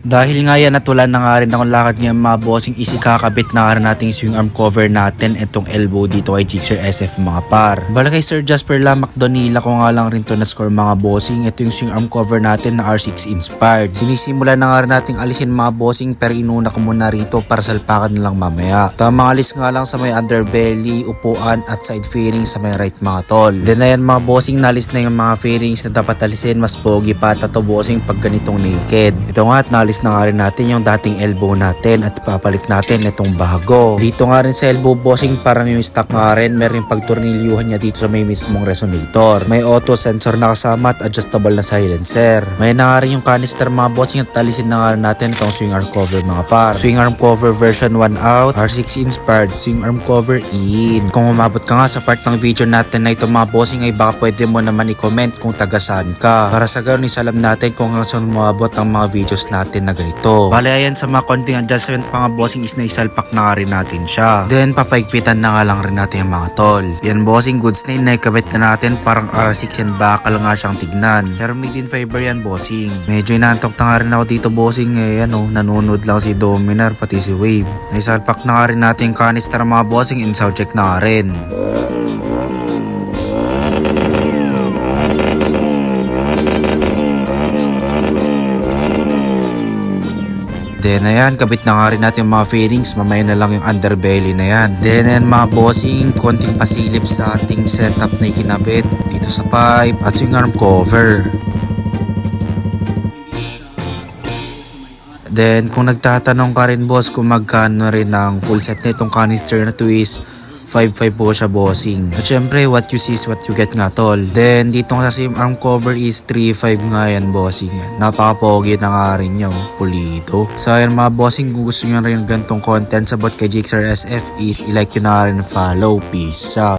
Dahil nga yan at wala na nga rin akong lakad ngayon mga bossing is ikakabit na nga rin natin yung swing arm cover natin itong elbow dito kay Jigsaw SF mga par. Bala kay Sir Jasper Lamak Donila ko nga lang rin to na score mga bossing. Ito yung swing arm cover natin na R6 inspired. Sinisimula na nga rin nating alisin mga bossing pero inuna ko muna rito para salpakan na lang mamaya. Tamang alis nga lang sa may underbelly, upuan at side fairing sa may right mga tol. Then ayan mga bossing, nalis na yung mga fairings na dapat alisin. Mas pogi pa tato bossing pag ganitong naked. Ito nga at nalis na nga rin natin yung dating elbow natin at papalit natin itong bago. Dito nga rin sa elbow bossing parang yung stock nga rin, meron yung pagtornilyuhan niya dito sa may mismong resonator. May auto sensor na kasama at adjustable na silencer. May na nga rin yung canister mga bossing at alisin na nga rin natin itong swing arm cover mga par. Swing arm cover version 1 out, R6 inspired, swing arm cover in. Kung umabot ka nga sa part ng video natin na ito mga bossing ay baka pwede mo naman i-comment kung taga saan ka. Para sa ganun isalam natin kung hanggang saan umabot ang mga videos natin na ganito. Bale ayan sa mga konting adjustment mga bossing is naisalpak na nga rin natin siya. Then papaigpitan na nga lang rin natin yung mga tol. Yan bossing, goods na yun, naikabit na natin, parang R6 yan, bakal nga siyang tignan. Pero made in fiber yan bossing. Medyo inaantok na nga rin ako dito bossing nanonood lang si Dominar pati si Wave. Naisalpak na nga rin natin yung canister mga bossing and sound check na nga rin. Then ayan, kabit na nga rin natin yung mga fairings, mamaya na lang yung underbelly na yan. Then ayan mga bossing, konting pasilip sa ating setup na ikinabit dito sa pipe at swing arm cover. Then kung nagtatanong ka rin boss kung magkano rin ang full set na itong canister na to is 5.5 po siya bossing. At syempre what you see is what you get nga tol. Then dito nga sa swing arm cover is 3.5 nga yan bossing. Napaka-pogi na nga rin niya pulido. So ayan mga bossing, kung gusto nyo rin ganitong content sa bot kay Jigsaw SF is i-like nyo na rin, follow. Peace out.